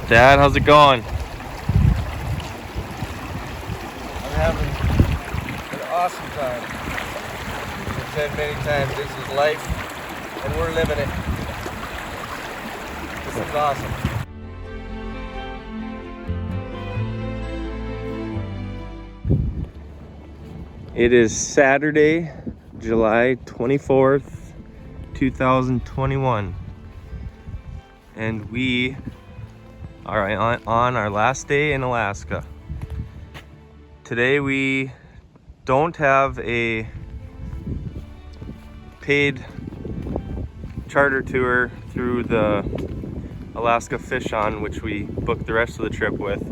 Dad, how's it going? I'm having an awesome time. I've said many times, this is life, and we're living it. This is awesome. It is Saturday, July 24th, 2021. And we are on our last day in Alaska. Today we don't have a paid charter tour through the Alaska Fish On, which we booked the rest of the trip with.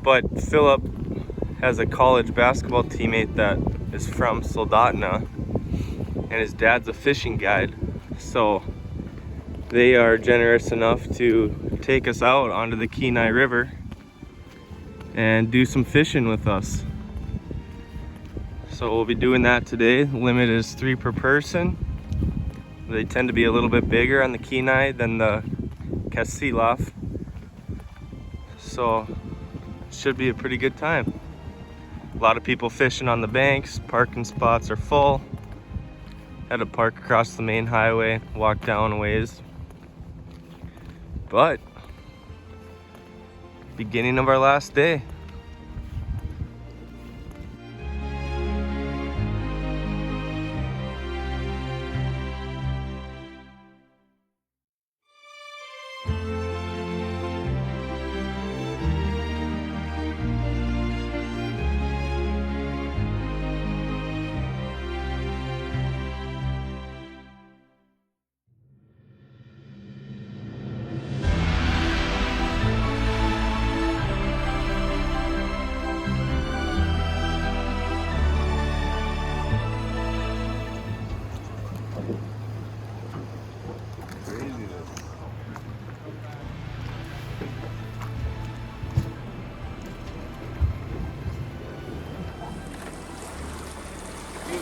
But Philip has a college basketball teammate that is from Soldotna, and his dad's a fishing guide. So they are generous enough to take us out onto the Kenai River and do some fishing with us. So we'll be doing that today. The limit is 3 per person. They tend to be a little bit bigger on the Kenai than the Kasilaf. So it should be a pretty good time. A lot of people fishing on the banks. Parking spots are full. Had to park across the main highway, walk down a ways. But beginning of our last day.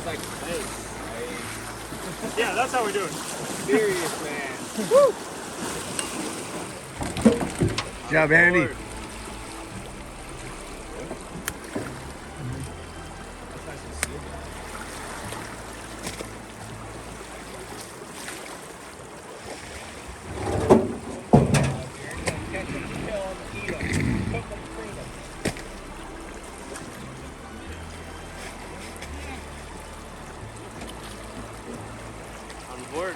Like space, right? Yeah, that's how we do it. Serious, man. Woo! Good job, Andy. On board.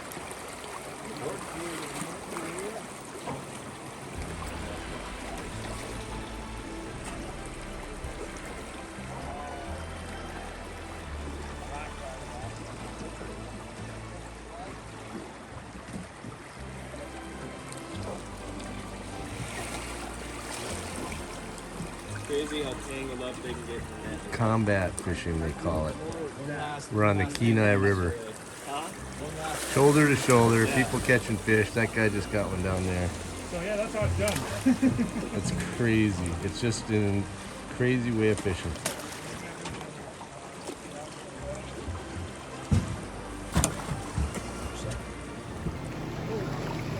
Crazy how tangled up they can get in that. Combat fishing, they call it. We're on the Kenai River. Shoulder to shoulder, people catching fish. That guy just got one down there. So yeah, that's how it's done. That's crazy. It's just a crazy way of fishing.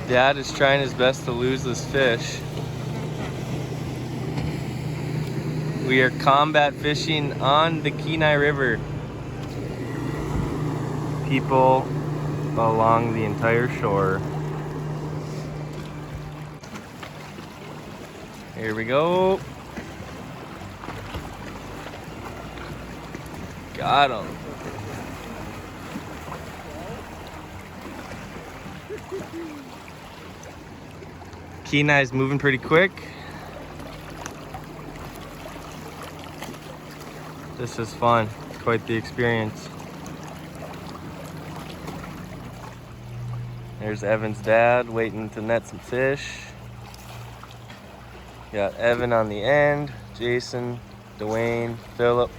Dad is trying his best to lose this fish. We are combat fishing on the Kenai River. People along the entire shore. Here we go. Got him. Kenai's moving pretty quick. This is fun. Quite the experience. There's Evan's dad waiting to net some fish. Got Evan on the end, Jason, Dwayne, Philip.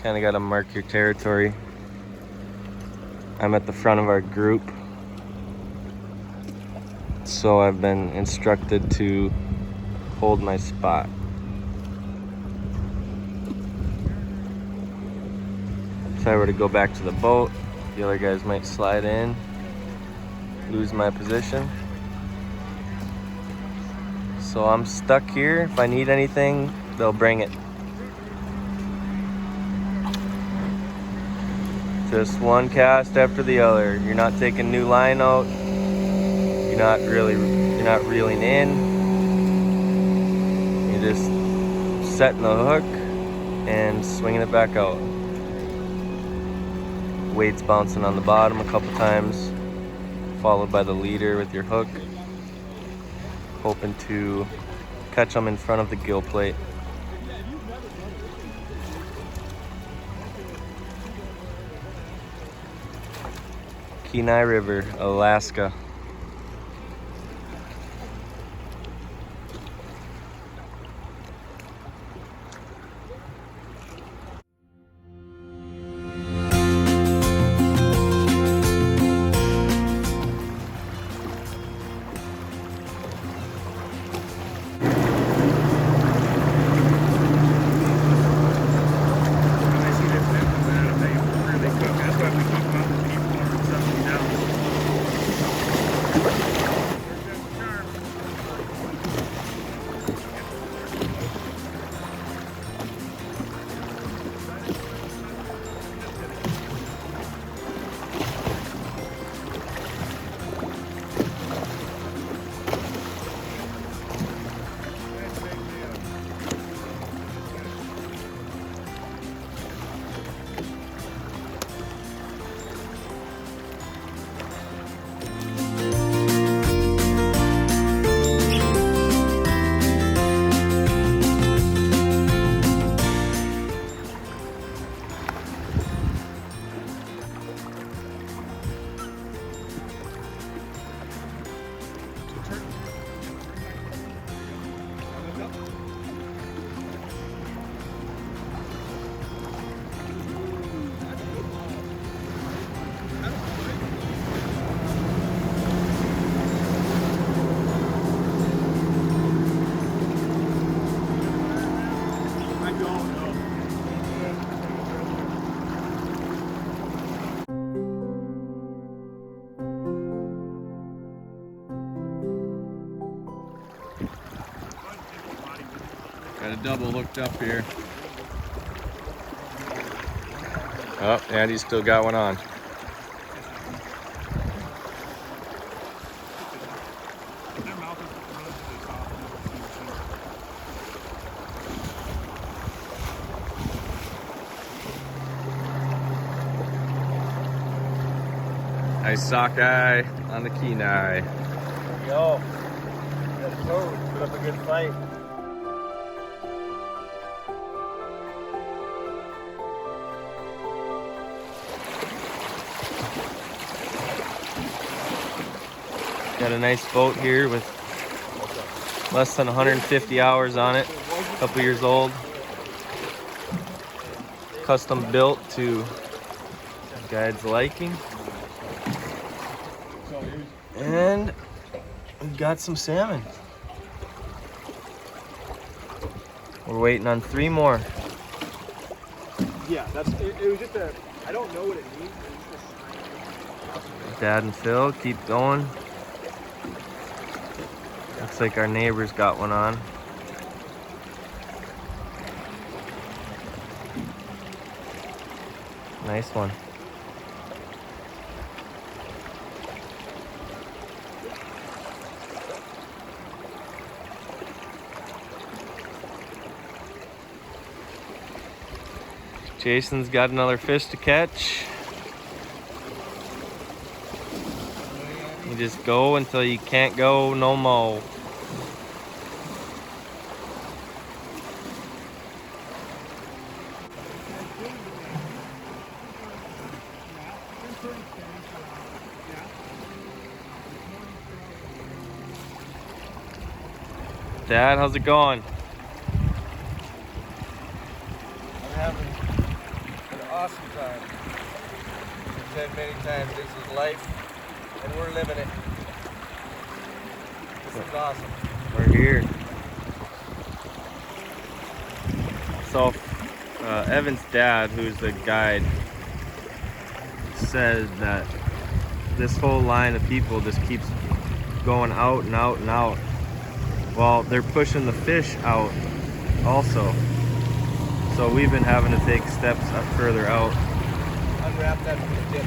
Kind of got to mark your territory. I'm at the front of our group, so I've been instructed to hold my spot. If I were to go back to the boat, the other guys might slide in. lose my position. So I'm stuck here. If I need anything, they'll bring it. Just one cast after the other. You're not taking new line out. You're not reeling in. You're just setting the hook and swinging it back out. Weight's bouncing on the bottom a couple times, followed by the leader with your hook, hoping to catch them in front of the gill plate. Kenai River, Alaska. Got a double hooked up here. Oh, Andy's still got one on. Nice sockeye on the Kenai. There we go. Got a toad. Put up a good fight. Got a nice boat here with less than 150 hours on it. A couple years old. Custom built to the guide's liking. And we've got some salmon. We're waiting on 3 more. Yeah, it was just a, I don't know what it means. Dad and Phil keep going. Looks like our neighbor's got one on. Nice one. Jason's got another fish to catch. You just go until you can't go no more. Dad, how's it going? I'm having an awesome time. I've said many times, this is life, and we're living it. This is awesome. We're here. So, Evan's dad, who's the guide, says that this whole line of people just keeps going out and out and out. Well, they're pushing the fish out also. So we've been having to take steps up further out. Unwrap that from the tip.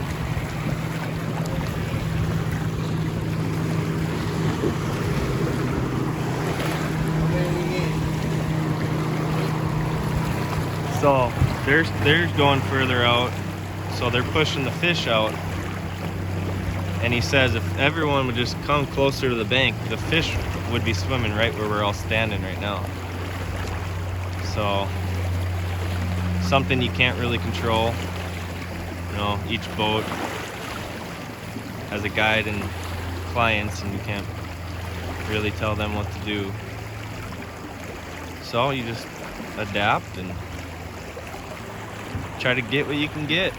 So they're going further out. So they're pushing the fish out. And he says if everyone would just come closer to the bank, the fish would be swimming right where we're all standing right now. So something you can't really control. You know, each boat has a guide and clients, and you can't really tell them what to do. So you just adapt and try to get what you can get.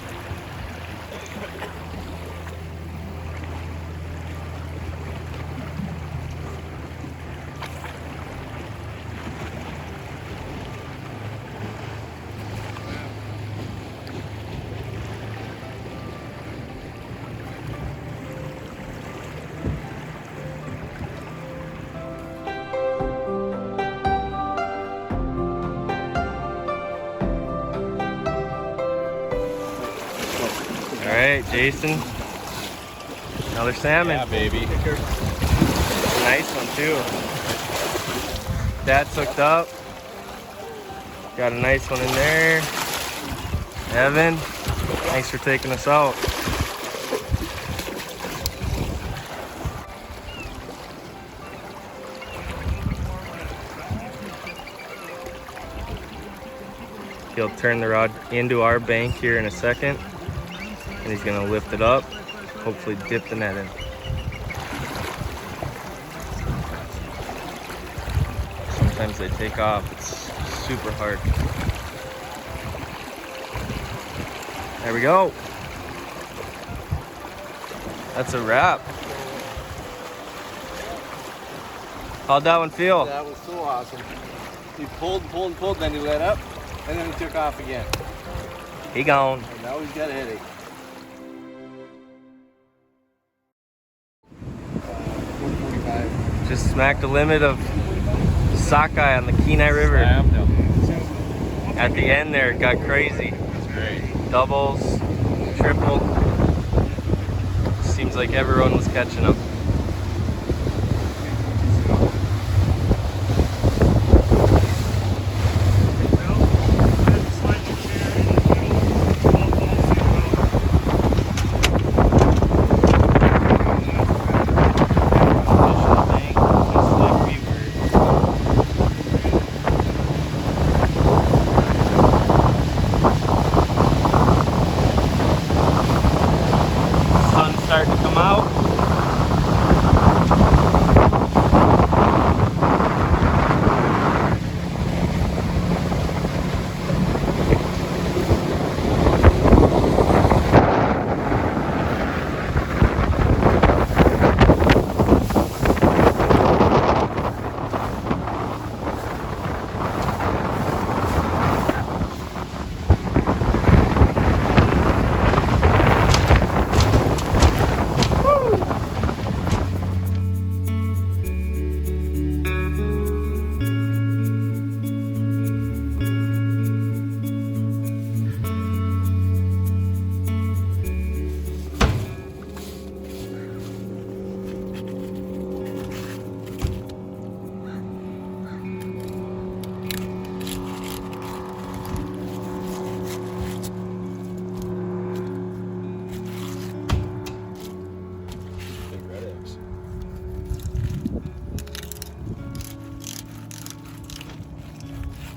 All right, Jason. Another salmon. Yeah, baby. Nice one too. Dad's hooked up. Got a nice one in there. Evan, thanks for taking us out. He'll turn the rod into our bank here in a second. And he's gonna lift it up, hopefully dip the net in. Sometimes they take off, it's super hard. There we go. That's a wrap. How'd that one feel? That was so awesome. He pulled and pulled and pulled, then he let up, and then he took off again. He gone. And now he's got a headache. Just smacked the limit of sockeye on the Kenai River. At the end there, it got crazy. That's great. Doubles, triple. Seems like everyone was catching them. Starting to come out.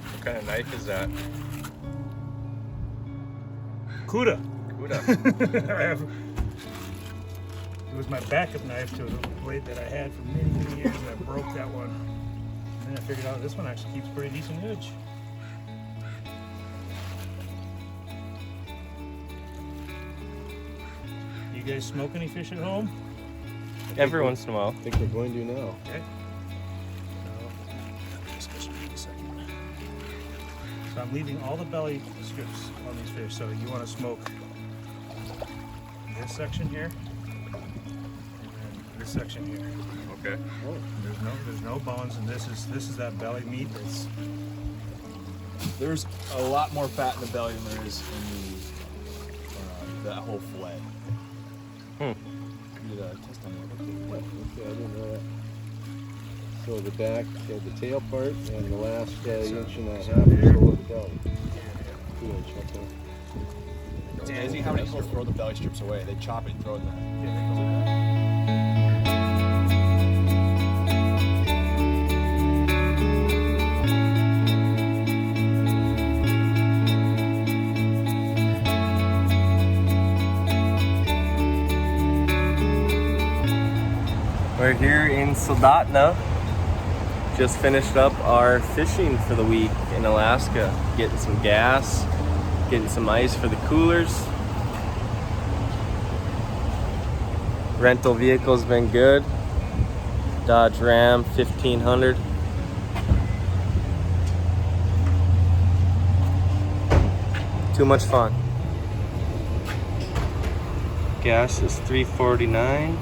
What kind of knife is that? Cuda. Cuda. I have, it was my backup knife to the blade that I had for many, many years, and I broke that one. And then I figured out this one actually keeps pretty decent edge. You guys smoke any fish at home? Every once in a while. I think we're going to now. Okay. So I'm leaving all the belly strips on these fish. So you want to smoke this section here, this section here. Okay. There's no bones, and this is that belly meat. There's a lot more fat in the belly than there is in the that whole fillet. Hmm. You did a test on it. Okay, I didn't know that. So the back, the tail part, and the last inch and a half or so of the belly. 2 inch, okay. It's amazing how many people throw the belly strips away. They chop it and throw it in there. We're here in Soldotna. Just finished up our fishing for the week in Alaska. Getting some gas, getting some ice for the coolers. Rental vehicle's been good. Dodge Ram 1500. Too much fun. Gas is $3.49.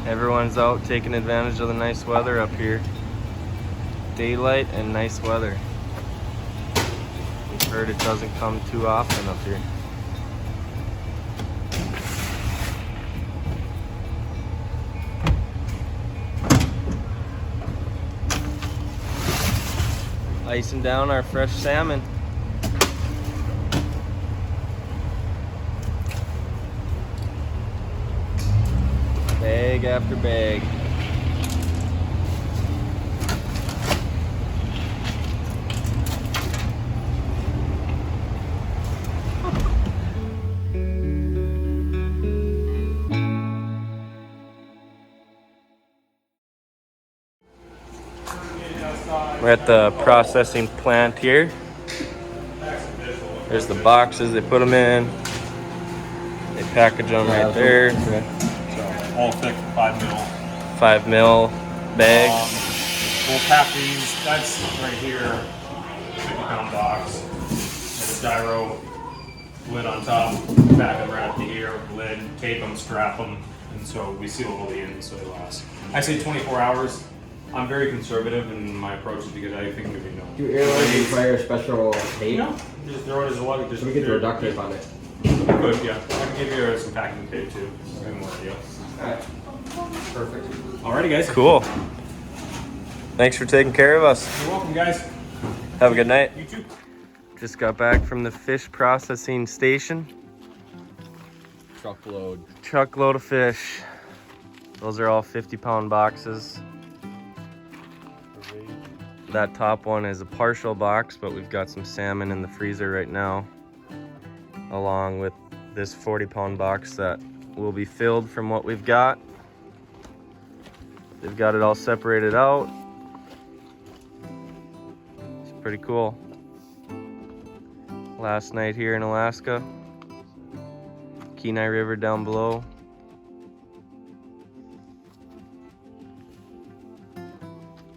Everyone's out taking advantage of the nice weather up here. Daylight and nice weather. We've heard it doesn't come too often up here. Icing down our fresh salmon. Bag after bag. We're at the processing plant here. There's the boxes, they put them in. They package them right there. All thick 5 mil. 5 mil bags. We'll pack these. That's right here, 50-pound box. There's a gyro lid on top. Pack them right up to here. Lid, tape them, strap them, and so we seal all the ends so they last. I say 24 hours. I'm very conservative in my approach because I think there'd be no. Do airlines require special tape? No, just throw it as a lug. Just We could throw duct tape on it. Good, yeah. I can give you some packing tape too. Maybe more deal. Alright. Perfect. Alrighty, guys. Cool. Thanks for taking care of us. You're welcome, guys. Have a good night. You too. Just got back from the fish processing station. Truckload of fish. Those are all 50-pound boxes. That top one is a partial box, but we've got some salmon in the freezer right now, along with this 40-pound box that will be filled from what we've got. They've got it all separated out. It's pretty cool. Last night here in Alaska. Kenai River down below.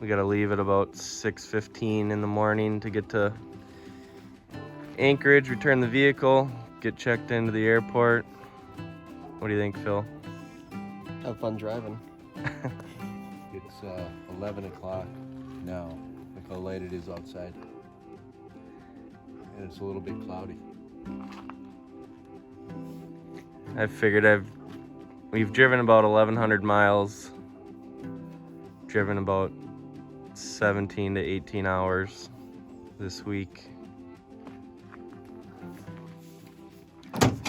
We gotta leave at about 6:15 in the morning to get to Anchorage, return the vehicle, get checked into the airport. What do you think, Phil? Have fun driving. It's 11 o'clock now. Look how light it is outside. And it's a little bit cloudy. I figured we've driven about 1,100 miles, driven about 17 to 18 hours this week.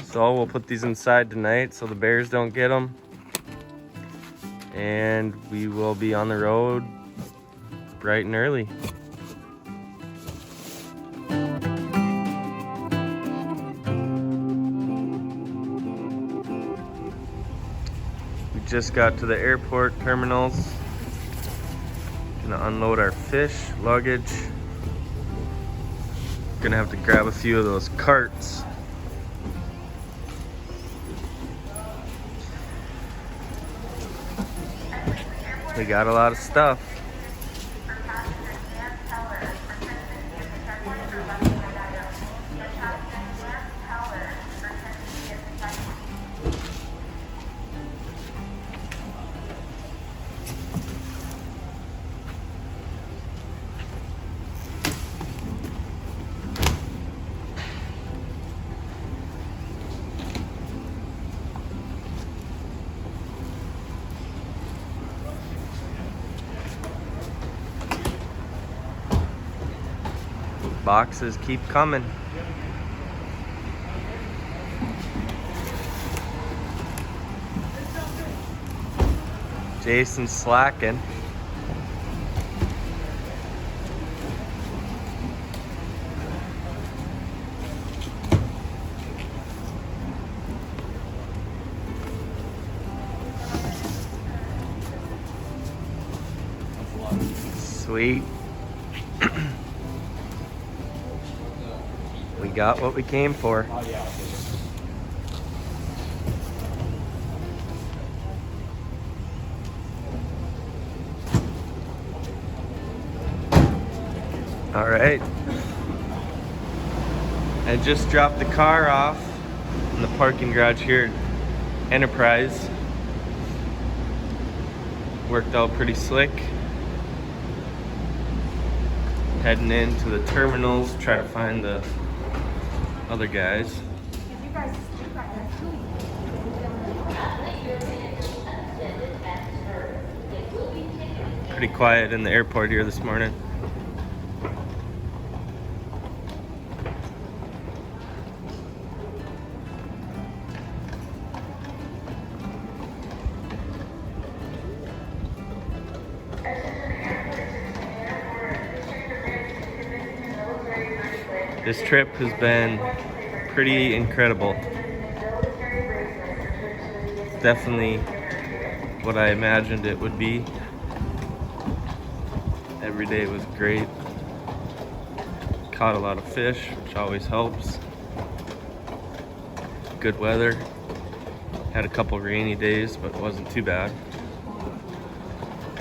So we'll put these inside tonight so the bears don't get them. And we will be on the road bright and early. We just got to the airport terminals. Gonna unload our fish, luggage. Gonna have to grab a few of those carts. We got a lot of stuff. Boxes keep coming. Jason's slacking. Sweet. We got what we came for. All right. I just dropped the car off in the parking garage here at Enterprise. Worked out pretty slick. Heading into the terminals, try to find the other guys. Pretty quiet in the airport here this morning. This trip has been pretty incredible. Definitely what I imagined it would be. Every day was great. Caught a lot of fish, which always helps. Good weather. Had a couple rainy days, but it wasn't too bad.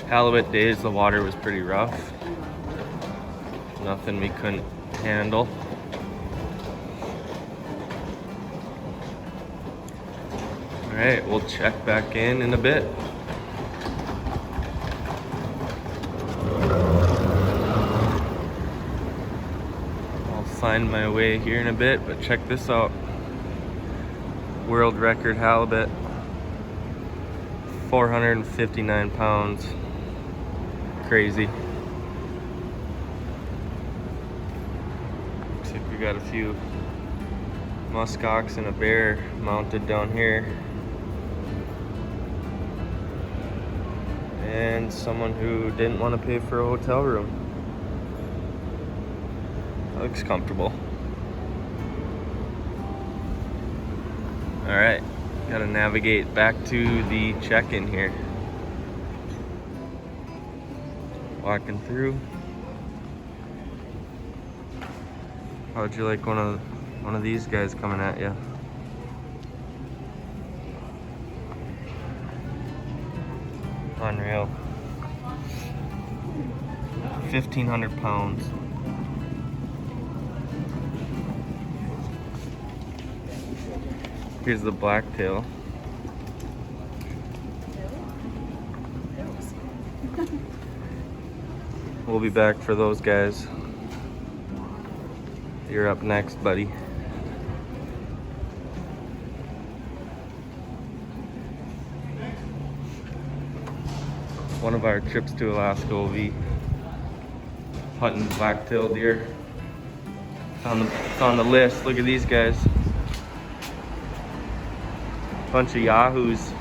Halibut days, the water was pretty rough. Nothing we couldn't handle. All right, we'll check back in a bit. I'll find my way here in a bit, but check this out. World record halibut, 459 pounds. Crazy. Looks like we got a few muskox and a bear mounted down here. And someone who didn't want to pay for a hotel room. That looks comfortable. All right, gotta navigate back to the check-in here. Walking through. How'd you like one of these guys coming at you? Unreal. 1,500 pounds. Here's the blacktail. We'll be back for those guys. You're up next, buddy. One of our trips to Alaska will be hunting black-tailed deer. It's on the list. Look at these guys. Bunch of yahoos.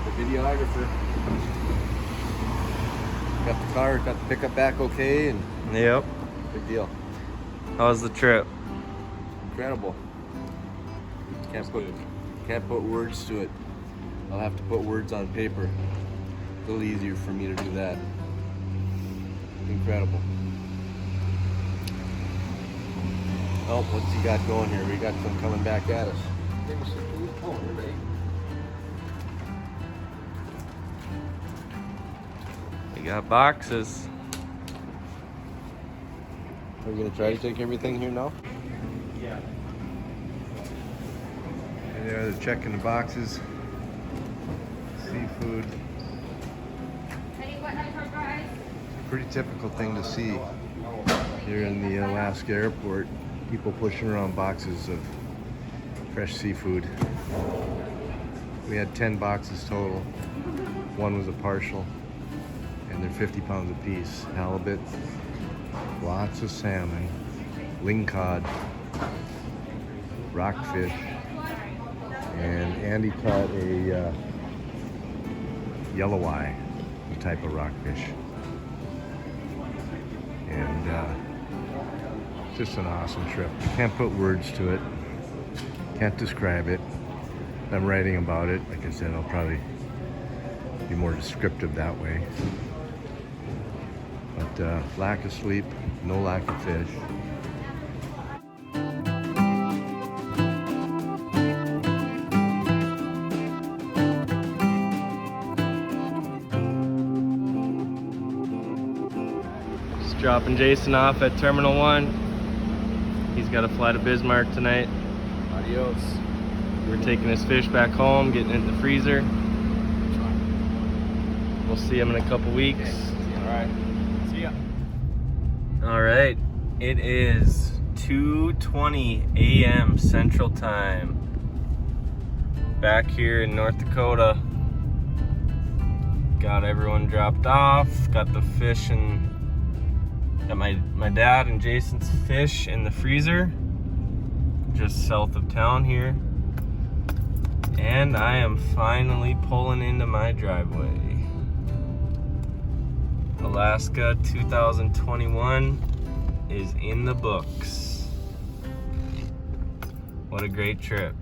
The videographer. Got the car, got the pickup back okay, and Yep. big deal. How's the trip? Incredible. Can't put words to it. I'll have to put words on paper. A little easier for me to do that. Incredible. Oh, what's he got going here? We got some coming back at us. We got boxes. Are we gonna try to take everything here now? Yeah. And there, they're checking the boxes. Seafood. Pretty typical thing to see here in the Alaska airport. People pushing around boxes of fresh seafood. We had 10 boxes total. One was a partial. and they're 50 pounds a piece. Halibut, lots of salmon, lingcod, rockfish, and Andy caught a yellow eye, a type of rockfish. And just an awesome trip. Can't put words to it, can't describe it. I'm writing about it. Like I said, I'll probably be more descriptive that way. But lack of sleep, no lack of fish. Just dropping Jason off at Terminal 1. He's got to fly to Bismarck tonight. Adios. We're taking his fish back home, getting it in the freezer. We'll see him in a couple weeks. All right. See ya. All right, it is 2:20 a.m. Central Time. Back here in North Dakota. Got everyone dropped off. Got the fish and got my dad and Jason's fish in the freezer, just south of town here. And I am finally pulling into my driveway. Alaska 2021 is in the books. What a great trip.